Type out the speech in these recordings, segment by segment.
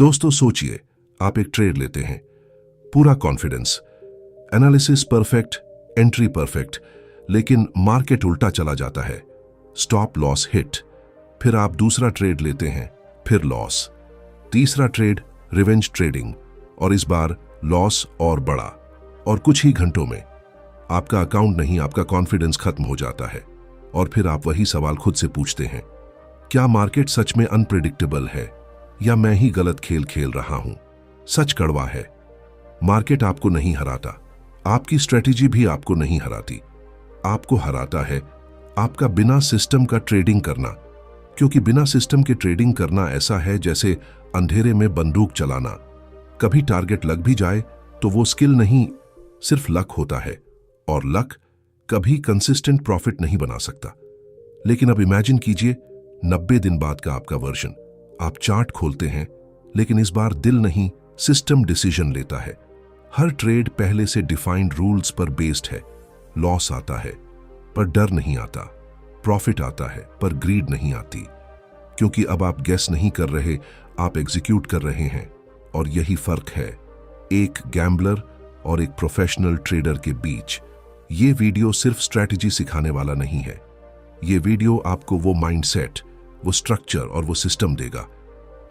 दोस्तों सोचिए, आप एक ट्रेड लेते हैं, पूरा confidence, analysis perfect, entry perfect, लेकिन मार्केट उल्टा चला जाता है, स्टॉप लॉस हिट। फिर आप दूसरा ट्रेड लेते हैं, फिर लॉस, तीसरा ट्रेड रिवेंज ट्रेडिंग, और इस बार लॉस और बड़ा। और कुछ ही घंटों में आपका अकाउंट नहीं, आपका कॉन्फिडेंस खत्म हो जाता है। और फिर आप वही सवाल खुद से पूछते हैं, क्या मार्केट सच में अनप्रेडिक्टेबल है या मैं ही गलत खेल खेल रहा हूं? सच कड़वा है, मार्केट आपको नहीं हराता, आपकी स्ट्रेटेजी भी आपको नहीं हराती। आपको हराता है आपका बिना सिस्टम का ट्रेडिंग करना, क्योंकि बिना सिस्टम के ट्रेडिंग करना ऐसा है जैसे अंधेरे में बंदूक चलाना। कभी टारगेट लग भी जाए तो वो स्किल नहीं, सिर्फ लक होता है, और लक कभी कंसिस्टेंट प्रॉफिट नहीं बना सकता। लेकिन अब इमेजिन कीजिए 90 दिन बाद का आपका वर्जन। आप चार्ट खोलते हैं, लेकिन इस बार दिल नहीं, सिस्टम डिसीजन लेता है। हर ट्रेड पहले से डिफाइंड रूल्स पर बेस्ड है। लॉस आता है पर डर नहीं आता, प्रॉफिट आता है पर ग्रीड नहीं आती, क्योंकि अब आप गेस नहीं कर रहे, आप एग्जीक्यूट कर रहे हैं। और यही फर्क है एक गैम्बलर और एक प्रोफेशनल ट्रेडर के बीच। ये वीडियो सिर्फ स्ट्रैटेजी सिखाने वाला नहीं है, ये वीडियो आपको वो माइंडसेट, वो स्ट्रक्चर और वो सिस्टम देगा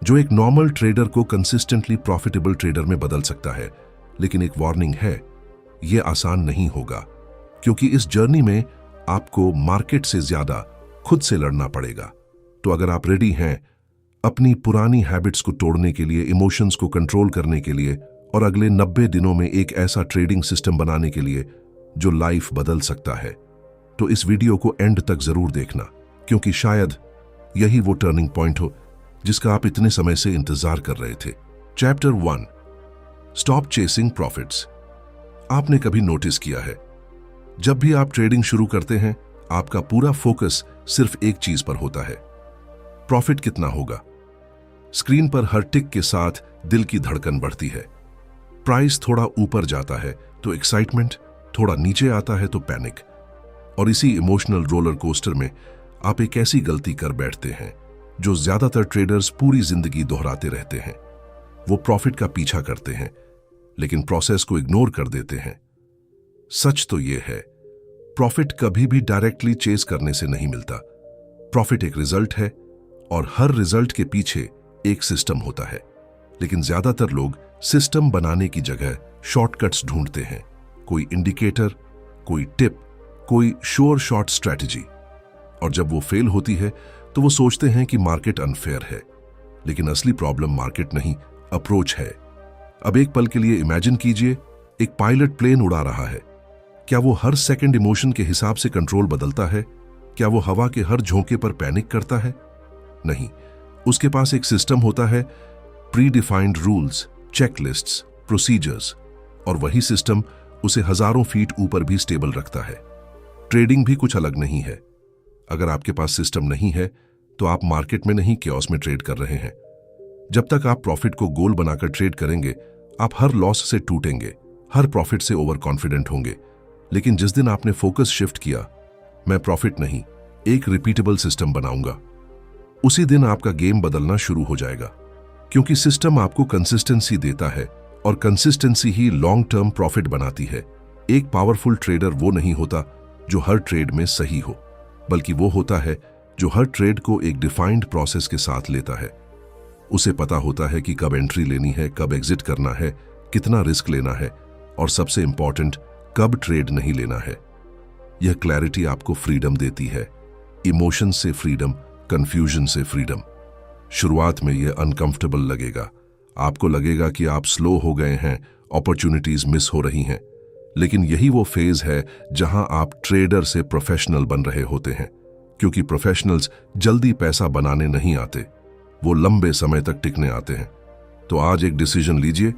जो एक नॉर्मल ट्रेडर को कंसिस्टेंटली प्रॉफिटेबल ट्रेडर में बदल सकता है। लेकिन एक वार्निंग है, ये आसान नहीं होगा, क्योंकि इस जर्नी में आपको मार्केट से ज्यादा खुद से लड़ना पड़ेगा। तो अगर आप रेडी हैं अपनी पुरानी हैबिट्स को तोड़ने के लिए, इमोशंस को कंट्रोल करने के लिए, और अगले 90 दिनों में एक ऐसा ट्रेडिंग सिस्टम बनाने के लिए जो लाइफ बदल सकता है, तो इस वीडियो को एंड तक जरूर देखना, क्योंकि शायद यही वो टर्निंग पॉइंट हो जिसका आप इतने समय से इंतजार कर रहे थे। Chapter 1, stop chasing profits. आपने कभी नोटिस किया है, जब भी आप ट्रेडिंग शुरू करते हैं, आपका पूरा फोकस सिर्फ एक चीज पर होता है, प्रॉफिट कितना होगा। स्क्रीन पर हर टिक के साथ दिल की धड़कन बढ़ती है। प्राइस थोड़ा ऊपर जाता है तो एक्साइटमेंट, थोड़ा नीचे आता है तो पैनिक। और इसी इमोशनल रोलर कोस्टर में आप एक ऐसी गलती कर बैठते हैं जो ज्यादातर ट्रेडर्स पूरी जिंदगी दोहराते रहते हैं। वो प्रॉफिट का पीछा करते हैं, लेकिन प्रोसेस को इग्नोर कर देते हैं। सच तो यह है, प्रॉफिट कभी भी डायरेक्टली चेस करने से नहीं मिलता। प्रॉफिट एक रिजल्ट है, और हर रिजल्ट के पीछे एक सिस्टम होता है। लेकिन ज्यादातर लोग सिस्टम बनाने की जगह शॉर्टकट्स ढूंढते हैं, कोई इंडिकेटर, कोई टिप, कोई श्योर शॉट स्ट्रैटेजी। और जब वो फेल होती है तो वो सोचते हैं कि मार्केट अनफेयर है। लेकिन असली प्रॉब्लम मार्केट नहीं, अप्रोच है। अब एक पल के लिए इमेजिन कीजिए, एक पायलट प्लेन उड़ा रहा है। क्या वो हर सेकंड इमोशन के हिसाब से कंट्रोल बदलता है? क्या वो हवा के हर झोंके पर पैनिक करता है? नहीं, उसके पास एक सिस्टम होता है, pre defined rules, checklists, procedures, और वही सिस्टम उसे हजारों फीट ऊपर भी स्टेबल रखता है। ट्रेडिंग भी कुछ अलग नहीं है। अगर आपके पास सिस्टम नहीं है तो आप मार्केट में नहीं, केओस में ट्रेड कर रहे हैं। जब तक आप प्रॉफिट को गोल बनाकर ट्रेड करेंगे, आप हर लॉस से टूटेंगे, हर प्रॉफिट से ओवर कॉन्फिडेंट होंगे। लेकिन जिस दिन आपने फोकस शिफ्ट किया, मैं प्रॉफिट नहीं, एक रिपीटेबल सिस्टम बनाऊंगा, उसी दिन आपका गेम बदलना शुरू हो जाएगा। क्योंकि सिस्टम आपको कंसिस्टेंसी देता है, और कंसिस्टेंसी ही लॉन्ग टर्म प्रॉफिट बनाती है। एक पावरफुल ट्रेडर वो नहीं होता जो हर ट्रेड में सही हो, बल्कि वो होता है जो हर ट्रेड को एक डिफाइंड प्रोसेस के साथ लेता है। उसे पता होता है कि कब एंट्री लेनी है, कब एग्जिट करना है, कितना रिस्क लेना है, और सबसे इंपॉर्टेंट, कब ट्रेड नहीं लेना है। यह क्लैरिटी आपको फ्रीडम देती है, इमोशन से फ्रीडम, कंफ्यूजन से फ्रीडम। शुरुआत में यह अनकंफर्टेबल लगेगा, आपको लगेगा कि आप स्लो हो गए हैं, अपॉर्चुनिटीज मिस हो रही हैं। लेकिन यही वो फेज है जहां आप ट्रेडर से प्रोफेशनल बन रहे होते हैं, क्योंकि प्रोफेशनल्स जल्दी पैसा बनाने नहीं आते, वो लंबे समय तक टिकने आते हैं। तो आज एक डिसीजन लीजिए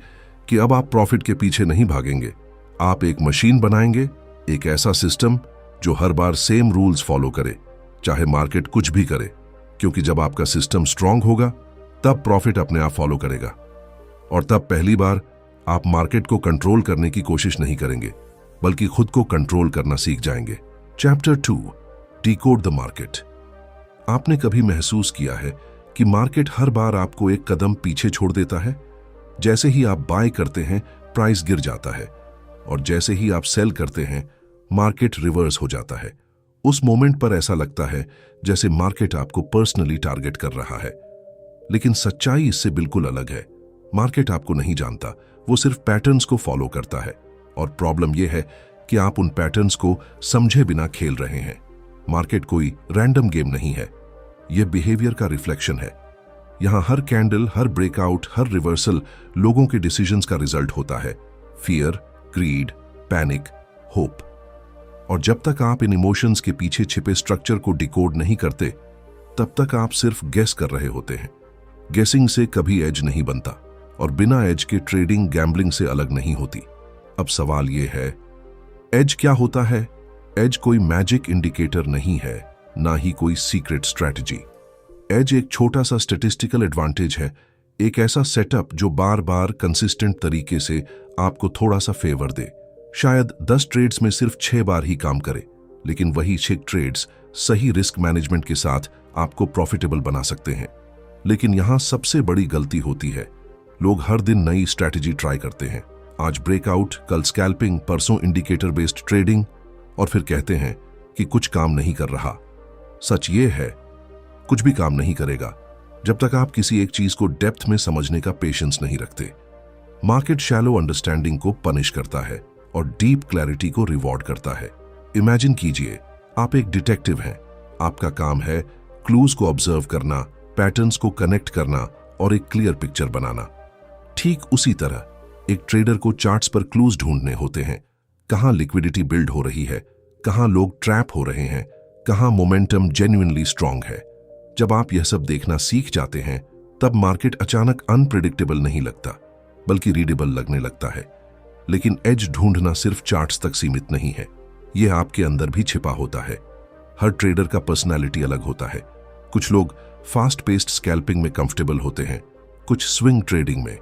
कि अब आप प्रॉफिट के पीछे नहीं भागेंगे, आप एक मशीन बनाएंगे, एक ऐसा सिस्टम जो हर बार सेम रूल्स फॉलो करे, चाहे मार्केट कुछ भी करे। क्योंकि जब आपका सिस्टम स्ट्रांग होगा, तब प्रॉफिट अपने आप फॉलो करेगा, और तब पहली बार आप मार्केट को कंट्रोल करने की कोशिश नहीं करेंगे, बल्कि खुद को कंट्रोल करना सीख जाएंगे। Chapter 2, decode the market. आपने कभी महसूस किया है कि मार्केट हर बार आपको एक कदम पीछे छोड़ देता है। जैसे ही आप बाय करते हैं, प्राइस गिर जाता है, और जैसे ही आप सेल करते हैं, मार्केट रिवर्स हो जाता है। उस मोमेंट पर ऐसा लगता है जैसे मार्केट आपको पर्सनली टारगेट कर रहा है। लेकिन सच्चाई इससे बिल्कुल अलग है। मार्केट आपको नहीं जानता, वो सिर्फ पैटर्न्स को फॉलो करता है। और प्रॉब्लम यह है कि आप उन पैटर्न्स को समझे बिना खेल रहे हैं। मार्केट कोई रैंडम गेम नहीं है, यह बिहेवियर का रिफ्लेक्शन है। यहां हर कैंडल, हर ब्रेकआउट, हर रिवर्सल लोगों के डिसीजंस का रिजल्ट होता है। Fear, greed, panic, hope. और जब तक आप इन इमोशंस के पीछे छिपे स्ट्रक्चर को डिकोड नहीं करते, तब तक आप सिर्फ गेस कर रहे होते हैं। गेसिंग से कभी एज नहीं बनता, और बिना एज के ट्रेडिंग गैम्बलिंग से अलग नहीं होती। अब सवाल यह है, एज क्या होता है? एज कोई मैजिक इंडिकेटर नहीं है, ना ही कोई सीक्रेट स्ट्रैटेजी। एज एक छोटा सा स्टैटिस्टिकल एडवांटेज है, एक ऐसा सेटअप जो बार बार कंसिस्टेंट तरीके से आपको थोड़ा सा फेवर दे। शायद 10 ट्रेड्स में सिर्फ 6 बार ही काम करे, लेकिन वही 6 ट्रेड्स सही रिस्क मैनेजमेंट के साथ आपको प्रॉफिटेबल बना सकते हैं। लेकिन यहां सबसे बड़ी गलती होती है, लोग हर दिन नई स्ट्रैटेजी ट्राई करते हैं। आज ब्रेकआउट, कल स्कैल्पिंग, परसों इंडिकेटर बेस्ड ट्रेडिंग, और फिर कहते हैं कि कुछ काम नहीं कर रहा। सच ये है, कुछ भी काम नहीं करेगा जब तक आप किसी एक चीज को डेप्थ में समझने का पेशेंस नहीं रखते। मार्केट शैलो अंडरस्टैंडिंग को पनिश करता है और डीप क्लैरिटी को रिवॉर्ड करता है। इमेजिन कीजिए, आप एक डिटेक्टिव हैं। आपका काम है क्लूज को ऑब्जर्व करना, पैटर्न्स को कनेक्ट करना और एक क्लियर पिक्चर बनाना। ठीक उसी तरह एक ट्रेडर को चार्ट्स पर क्लूज ढूंढने होते हैं। कहां लिक्विडिटी बिल्ड हो रही है, कहां लोग ट्रैप हो रहे हैं, कहां मोमेंटम जेन्युइनली स्ट्रांग है। जब आप यह सब देखना सीख जाते हैं, तब मार्केट अचानक अनप्रेडिक्टेबल नहीं लगता, बल्कि रीडेबल लगने लगता है। लेकिन एज ढूंढना सिर्फ चार्ट्स तक सीमित नहीं है, यह आपके अंदर भी छिपा होता है। हर ट्रेडर का पर्सनैलिटी अलग होता है। कुछ लोग फास्ट पेस्ड स्कैल्पिंग में कंफर्टेबल होते हैं, कुछ स्विंग ट्रेडिंग में।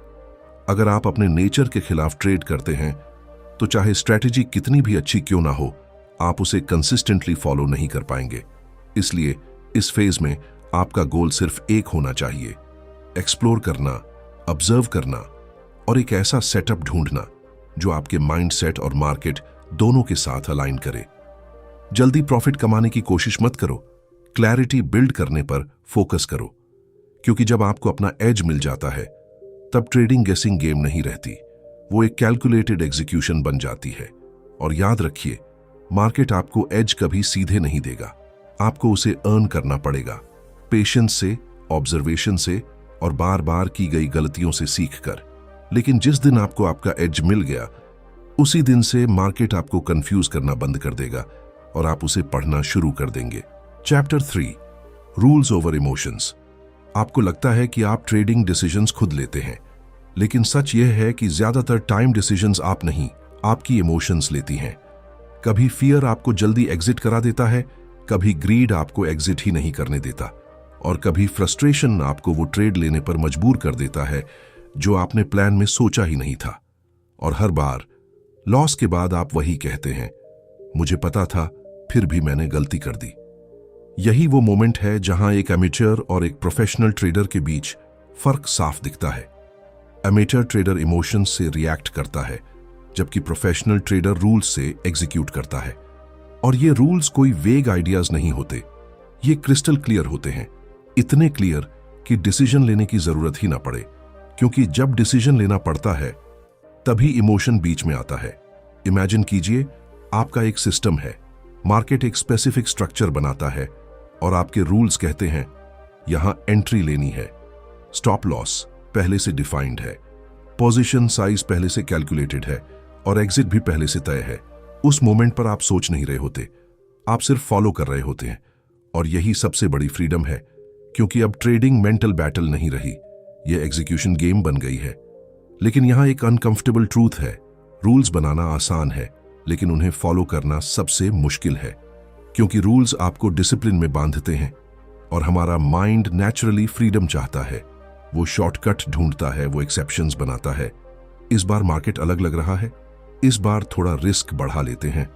अगर आप अपने नेचर के खिलाफ ट्रेड करते हैं, तो चाहे स्ट्रैटेजी कितनी भी अच्छी क्यों ना हो, आप उसे कंसिस्टेंटली फॉलो नहीं कर पाएंगे। इसलिए इस फेज में आपका गोल सिर्फ एक होना चाहिए, एक्सप्लोर करना, ऑब्जर्व करना और एक ऐसा सेटअप ढूंढना जो आपके माइंडसेट और मार्केट दोनों के साथ अलाइन करे। जल्दी प्रॉफिट कमाने की कोशिश मत करो, क्लैरिटी बिल्ड करने पर फोकस करो। क्योंकि जब आपको अपना एज मिल जाता है, तब ट्रेडिंग गेसिंग गेम नहीं रहती, वो एक कैलकुलेटेड एग्जीक्यूशन बन जाती है। और याद रखिए, मार्केट आपको एज कभी सीधे नहीं देगा, आपको उसे अर्न करना पड़ेगा, पेशेंस से, ऑब्जर्वेशन से और बार बार की गई गलतियों से सीखकर। लेकिन जिस दिन आपको आपका एज मिल गया, उसी दिन से मार्केट आपको कंफ्यूज करना बंद कर देगा और आप उसे पढ़ना शुरू कर देंगे। Chapter 3, rules over emotions. आपको लगता है कि आप ट्रेडिंग डिसीजंस खुद लेते हैं, लेकिन सच यह है कि ज्यादातर टाइम डिसीजंस आप नहीं, आपकी इमोशंस लेती हैं। कभी फियर आपको जल्दी एग्जिट करा देता है, कभी ग्रीड आपको एग्जिट ही नहीं करने देता, और कभी फ्रस्ट्रेशन आपको वो ट्रेड लेने पर मजबूर कर देता है जो आपने प्लान में सोचा ही नहीं था। और हर बार लॉस के बाद आप वही कहते हैं, मुझे पता था, फिर भी मैंने गलती कर दी। यही वो मोमेंट है जहां एक एमेच्योर और एक प्रोफेशनल ट्रेडर के बीच फर्क साफ दिखता है। एमेच्योर ट्रेडर इमोशंस से रिएक्ट करता है, जबकि प्रोफेशनल ट्रेडर रूल्स से एग्जीक्यूट करता है। और ये रूल्स कोई वेग आइडियाज नहीं होते, ये क्रिस्टल क्लियर होते हैं, इतने क्लियर कि डिसीजन लेने की जरूरत ही ना पड़े। क्योंकि जब डिसीजन लेना पड़ता है, तभी इमोशन बीच में आता है। इमेजिन कीजिए, आपका एक सिस्टम है, मार्केट एक स्पेसिफिक स्ट्रक्चर बनाता है और आपके रूल्स कहते हैं यहां एंट्री लेनी है, स्टॉप लॉस पहले से डिफाइंड है, पोजीशन साइज पहले से कैलकुलेटेड है और एग्जिट भी पहले से तय है। उस मोमेंट पर आप सोच नहीं रहे होते, आप सिर्फ फॉलो कर रहे होते हैं। और यही सबसे बड़ी फ्रीडम है, क्योंकि अब ट्रेडिंग मेंटल बैटल नहीं रही, यह एग्जीक्यूशन गेम बन गई है। लेकिन यहां एक अनकंफर्टेबल ट्रूथ है, रूल्स बनाना आसान है, लेकिन उन्हें फॉलो करना सबसे मुश्किल है। क्योंकि रूल्स आपको डिसिप्लिन में बांधते हैं और हमारा माइंड नेचुरली फ्रीडम चाहता है, वो शॉर्टकट ढूंढता है, वो एक्सेप्शंस बनाता है। इस बार मार्केट अलग लग रहा है, इस बार थोड़ा रिस्क बढ़ा लेते हैं,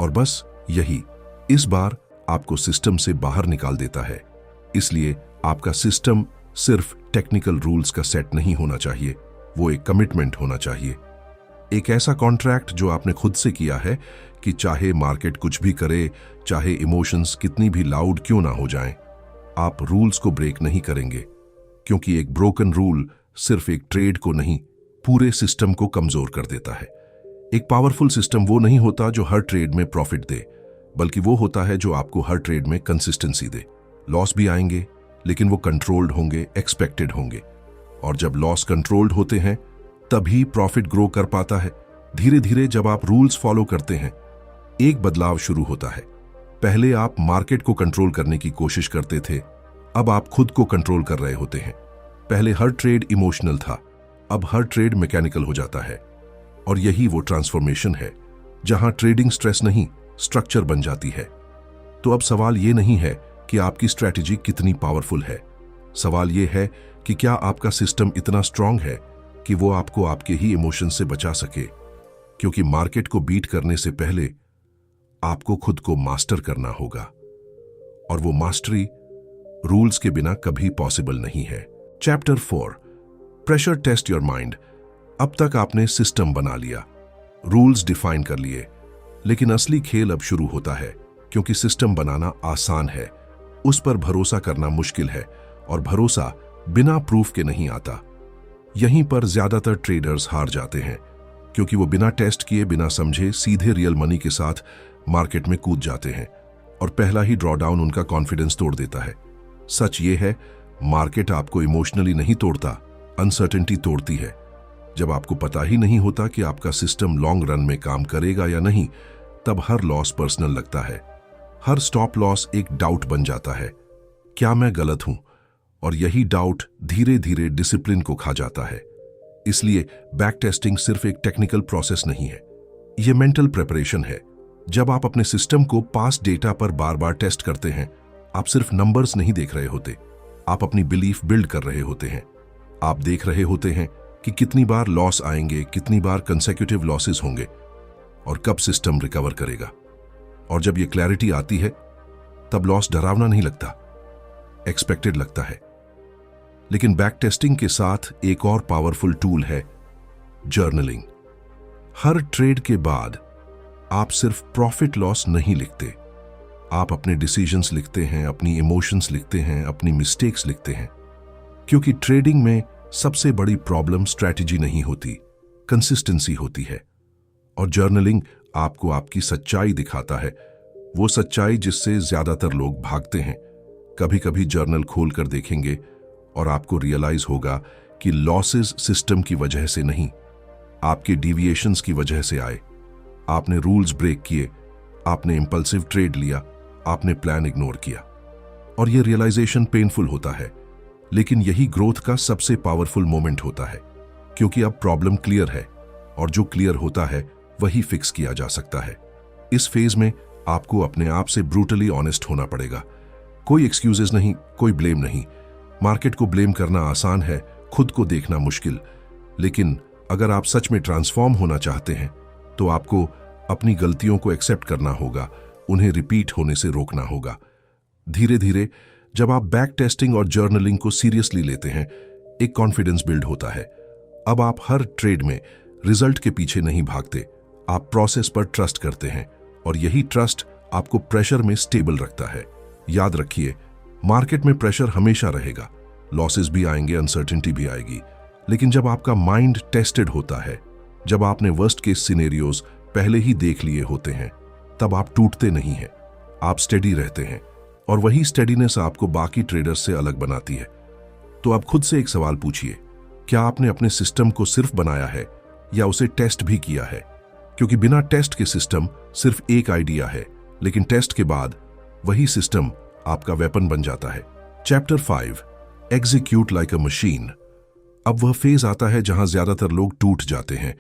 और बस यही इस बार आपको सिस्टम से बाहर निकाल देता है। इसलिए आपका सिस्टम सिर्फ टेक्निकल रूल्स का सेट नहीं होना चाहिए, वो एक कमिटमेंट होना चाहिए। एक ऐसा कॉन्ट्रैक्ट जो आपने खुद से किया है कि चाहे मार्केट कुछ भी करे, चाहे इमोशंस कितनी भी लाउड क्यों ना हो जाएं, आप रूल्स को ब्रेक नहीं करेंगे, क्योंकि एक ब्रोकन रूल सिर्फ एक ट्रेड को नहीं, पूरे सिस्टम को कमजोर कर देता है। एक पावरफुल सिस्टम वो नहीं होता जो हर ट्रेड में प्रॉफिट दे, बल्कि वो होता है जो आपको हर ट्रेड में कंसिस्टेंसी दे। लॉस भी आएंगे, लेकिन वो कंट्रोल्ड होंगे, एक्सपेक्टेड होंगे। और जब लॉस कंट्रोल्ड होते हैं तभी प्रॉफिट ग्रो कर पाता है। धीरे धीरे जब आप रूल्स फॉलो करते हैं, एक बदलाव शुरू होता है। पहले आप मार्केट को कंट्रोल करने की कोशिश करते थे, अब आप खुद को कंट्रोल कर रहे होते हैं। पहले हर ट्रेड इमोशनल था, अब हर ट्रेड मैकेनिकल हो जाता है। और यही वो ट्रांसफॉर्मेशन है जहां ट्रेडिंग स्ट्रेस नहीं, स्ट्रक्चर बन जाती है। तो अब सवाल ये नहीं है कि आपकी स्ट्रैटेजी कितनी पावरफुल है, सवाल ये है कि क्या आपका सिस्टम इतना स्ट्रांग है कि वो आपको आपके ही इमोशन से बचा सके। क्योंकि मार्केट को बीट करने से पहले आपको खुद को मास्टर करना होगा, और वो मास्टरी रूल्स के बिना कभी पॉसिबल नहीं है। Chapter 4, pressure test your mind. अब तक आपने सिस्टम बना लिया, रूल्स डिफाइन कर लिए, लेकिन असली खेल अब शुरू होता है। क्योंकि सिस्टम बनाना आसान है, उस पर भरोसा करना मुश्किल है, और भरोसा बिना प्रूफ के नहीं आता। यहीं पर ज्यादातर ट्रेडर्स हार जाते हैं, क्योंकि वो बिना टेस्ट किए, बिना समझे सीधे रियल मनी के साथ मार्केट में कूद जाते हैं, और पहला ही ड्रॉडाउन उनका कॉन्फिडेंस तोड़ देता है। सच ये है, मार्केट आपको इमोशनली नहीं तोड़ता, अनसर्टेनिटी तोड़ती है। जब आपको पता ही नहीं होता कि आपका सिस्टम लॉन्ग रन में काम करेगा या नहीं, तब हर लॉस पर्सनल लगता है। हर स्टॉप लॉस एक डाउट बन जाता है, क्या मैं गलत हूं? और यही डाउट धीरे धीरे डिसिप्लिन को खा जाता है। इसलिए बैक टेस्टिंग सिर्फ एक टेक्निकल प्रोसेस नहीं है, यह मेंटल प्रिपरेशन है। जब आप अपने सिस्टम को पास्ट डेटा पर बार बार टेस्ट करते हैं, आप सिर्फ नंबर्स नहीं देख रहे होते, आप अपनी बिलीफ बिल्ड कर रहे होते हैं। आप देख रहे होते हैं कि कितनी बार लॉस आएंगे, कितनी बार कंसेक्यूटिव लॉसेस होंगे, और कब सिस्टम रिकवर करेगा। और जब ये क्लैरिटी आती है, तब लॉस डरावना नहीं लगता, एक्सपेक्टेड लगता है। लेकिन बैक टेस्टिंग के साथ एक और पावरफुल टूल है, जर्नलिंग। हर ट्रेड के बाद आप सिर्फ प्रॉफिट लॉस नहीं लिखते, आप अपने डिसीजंस लिखते हैं, अपनी इमोशंस लिखते हैं, अपनी मिस्टेक्स लिखते हैं। क्योंकि ट्रेडिंग में सबसे बड़ी प्रॉब्लम स्ट्रैटेजी नहीं होती, कंसिस्टेंसी होती है। और जर्नलिंग आपको आपकी सच्चाई दिखाता है, वो सच्चाई जिससे ज्यादातर लोग भागते हैं। कभी कभी जर्नल खोलकर देखेंगे और आपको रियलाइज होगा कि लॉसेस सिस्टम की वजह से नहीं, आपके डिविएशंस की वजह से आए। आपने रूल्स ब्रेक किए, आपने इंपल्सिव ट्रेड लिया, आपने प्लान इग्नोर किया। और यह रियलाइजेशन पेनफुल होता है, लेकिन यही ग्रोथ का सबसे पावरफुल मोमेंट होता है। क्योंकि अब प्रॉब्लम क्लियर है, और जो क्लियर होता है वही फिक्स किया जा सकता है। इस फेज में आपको अपने आप से ब्रूटली ऑनेस्ट होना पड़ेगा। कोई एक्सक्यूजेस नहीं, कोई ब्लेम नहीं। मार्केट को ब्लेम करना आसान है, खुद को देखना मुश्किल। लेकिन अगर आप सच में ट्रांसफॉर्म होना चाहते हैं, तो आपको अपनी गलतियों को एक्सेप्ट करना होगा, उन्हें रिपीट होने से रोकना होगा। धीरे धीरे जब आप बैक टेस्टिंग और जर्नलिंग को सीरियसली लेते हैं, एक कॉन्फिडेंस बिल्ड होता है। अब आप हर ट्रेड में रिजल्ट के पीछे नहीं भागते, आप प्रोसेस पर ट्रस्ट करते हैं, और यही ट्रस्ट आपको प्रेशर में स्टेबल रखता है। याद रखिए, मार्केट में प्रेशर हमेशा रहेगा, लॉसेस भी आएंगे, अनसर्टेनिटी भी आएगी। लेकिन जब आपका माइंड टेस्टेड होता है, जब आपने वर्स्ट केस सिनेरियोज पहले ही देख लिए होते हैं, तब आप टूटते नहीं हैं, आप स्टेडी रहते हैं। और वही स्टेडीनेस आपको बाकी ट्रेडर्स से अलग बनाती है। तो आप खुद से एक सवाल पूछिए, क्या आपने अपने सिस्टम को सिर्फ बनाया है या उसे टेस्ट भी किया है? क्योंकि बिना टेस्ट के सिस्टम सिर्फ एक आइडिया है, लेकिन टेस्ट के बाद वही सिस्टम आपका वेपन बन जाता है। चैप्टर 5, एग्जीक्यूट लाइक अ मशीन। अब वह फेज आता है जहां ज्यादातर लोग टूट जाते हैं,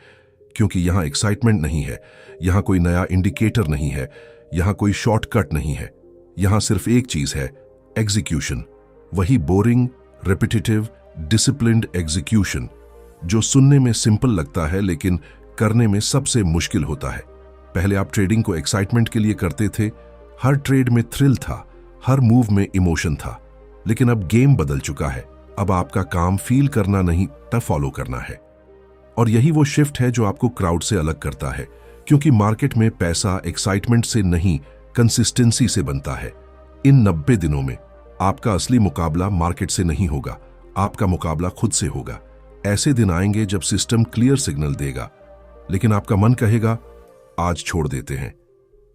क्योंकि यहां एक्साइटमेंट नहीं है, यहां कोई नया इंडिकेटर नहीं है, यहां कोई शॉर्टकट नहीं है। यहां सिर्फ एक चीज है, एग्जीक्यूशन। वही बोरिंग, रिपीटेटिव, डिसिप्लिन्ड एग्जीक्यूशन, जो सुनने में सिंपल लगता है लेकिन करने में सबसे मुश्किल होता है। पहले आप ट्रेडिंग को एक्साइटमेंट के लिए करते थे, हर ट्रेड में थ्रिल था, हर मूव में इमोशन था। लेकिन अब गेम बदल चुका है। अब आपका काम फील करना नहीं, तब फॉलो करना है। और यही वो शिफ्ट है जो आपको क्राउड से अलग करता है, क्योंकि मार्केट में पैसा एक्साइटमेंट से नहीं, कंसिस्टेंसी से बनता है। इन 90 दिनों में आपका असली मुकाबला मार्केट से नहीं होगा, आपका मुकाबला खुद से होगा। ऐसे दिन आएंगे जब सिस्टम क्लियर सिग्नल देगा, लेकिन आपका मन कहेगा आज छोड़ देते हैं।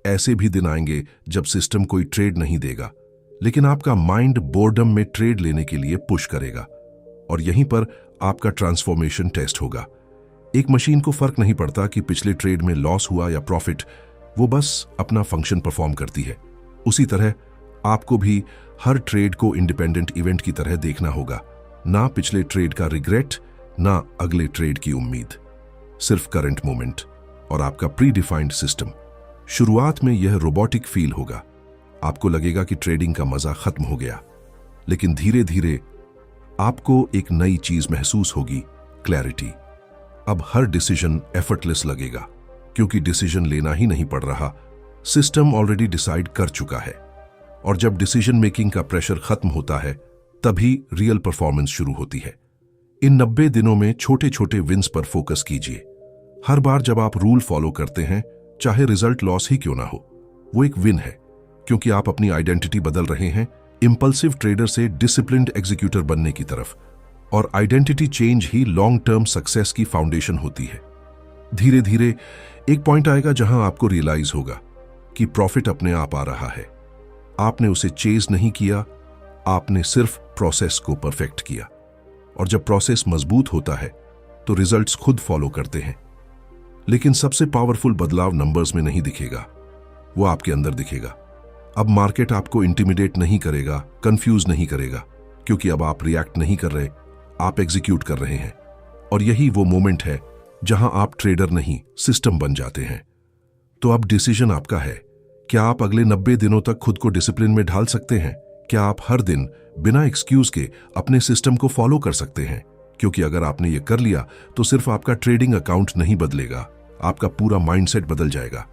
ऐसे भी दिन आएंगे जब सिस्टम कोई ट्रेड नहीं देगा, लेकिन आपका माइंड बोर्डम में ट्रेड लेने के लिए पुश करेगा। और यहीं पर आपका ट्रांसफॉर्मेशन टेस्ट होगा। एक मशीन को फर्क नहीं पड़ता कि पिछले ट्रेड में लॉस हुआ या प्रॉफिट, वो बस अपना फंक्शन परफॉर्म करती है। उसी तरह आपको भी हर ट्रेड को इंडिपेंडेंट इवेंट की तरह देखना होगा। ना पिछले ट्रेड का रिग्रेट, ना अगले ट्रेड की उम्मीद, सिर्फ करंट मोमेंट और आपका प्री डिफाइंड सिस्टम। शुरुआत में यह रोबोटिक फील होगा, आपको लगेगा कि ट्रेडिंग का मजा खत्म हो गया, लेकिन धीरे धीरे आपको एक नई चीज महसूस होगी, क्लैरिटी। अब हर डिसीजन एफर्टलेस लगेगा, क्योंकि डिसीजन लेना ही नहीं पड़ रहा, सिस्टम ऑलरेडी डिसाइड कर चुका है। और जब डिसीजन मेकिंग का प्रेशर खत्म होता है, तभी रियल परफॉर्मेंस शुरू होती है। इन 90 दिनों में छोटे छोटे विंस पर फोकस कीजिए। हर बार जब आप रूल फॉलो करते हैं, चाहे रिजल्ट लॉस ही क्यों ना हो, वो एक विन है, क्योंकि आप अपनी आइडेंटिटी बदल रहे हैं, इंपल्सिव ट्रेडर से डिसिप्लिन्ड एग्जीक्यूटर बनने की तरफ। और आइडेंटिटी चेंज ही लॉन्ग टर्म सक्सेस की फाउंडेशन होती है। धीरे धीरे एक पॉइंट आएगा जहां आपको रियलाइज होगा कि प्रॉफिट अपने आप आ रहा है। आपने उसे चेज नहीं किया, आपने सिर्फ प्रोसेस को परफेक्ट किया। और जब प्रोसेस मजबूत होता है तो रिजल्ट्स खुद फॉलो करते हैं। लेकिन सबसे पावरफुल बदलाव नंबर्स में नहीं दिखेगा, वो आपके अंदर दिखेगा। अब मार्केट आपको इंटिमिडेट नहीं करेगा, कंफ्यूज नहीं करेगा, क्योंकि अब आप रिएक्ट नहीं कर रहे, आप एग्जीक्यूट कर रहे हैं। और यही वो मोमेंट है जहां आप ट्रेडर नहीं, सिस्टम बन जाते हैं। तो अब डिसीजन आपका है। क्या आप अगले 90 दिनों तक खुद को डिसिप्लिन में ढाल सकते हैं? क्या आप हर दिन बिना एक्सक्यूज के अपने सिस्टम को फॉलो कर सकते हैं? क्योंकि अगर आपने ये कर लिया तो सिर्फ आपका ट्रेडिंग अकाउंट नहीं बदलेगा, आपका पूरा माइंडसेट बदल जाएगा।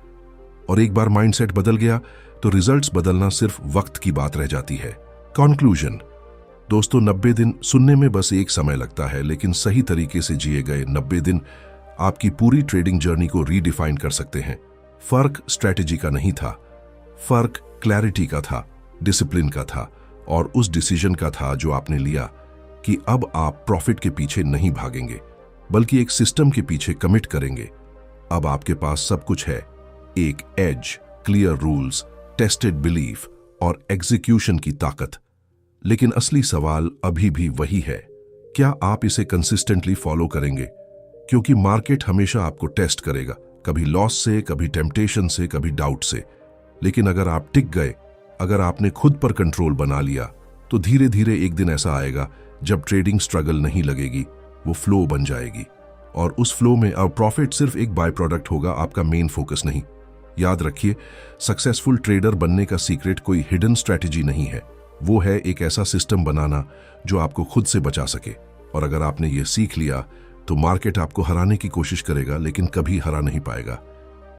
और एक बार माइंडसेट बदल गया तो रिजल्ट्स बदलना सिर्फ वक्त की बात रह जाती है। कंक्लूजन दोस्तों, 90 दिन सुनने में बस एक समय लगता है, लेकिन सही तरीके से जिए गए 90 दिन आपकी पूरी ट्रेडिंग जर्नी को रीडिफाइन कर सकते हैं। फर्क स्ट्रैटेजी का नहीं था, फर्क क्लैरिटी का था, डिसिप्लिन का था, और उस डिसीजन का था जो आपने लिया कि अब आप प्रॉफिट के पीछे नहीं भागेंगे, बल्कि एक सिस्टम के पीछे कमिट करेंगे। अब आपके पास सब कुछ है, एक edge, clear rules, tested belief और एग्जीक्यूशन की ताकत। लेकिन असली सवाल अभी भी वही है, क्या आप इसे कंसिस्टेंटली फॉलो करेंगे? क्योंकि मार्केट हमेशा आपको टेस्ट करेगा, कभी लॉस से, कभी टेम्पटेशन से, कभी डाउट से। लेकिन अगर आप टिक गए, अगर आपने खुद पर कंट्रोल बना लिया, तो धीरे धीरे एक दिन ऐसा आएगा जब ट्रेडिंग स्ट्रगल नहीं लगेगी, वो फ्लो बन जाएगी। और उस फ्लो में अब प्रॉफिट सिर्फ एक बाय प्रोडक्ट होगा, आपका मेन फोकस नहीं। याद रखिए, सक्सेसफुल ट्रेडर बनने का सीक्रेट कोई हिडन स्ट्रैटेजी नहीं है, वो है एक ऐसा सिस्टम बनाना जो आपको खुद से बचा सके। और अगर आपने ये सीख लिया तो मार्केट आपको हराने की कोशिश करेगा, लेकिन कभी हरा नहीं पाएगा।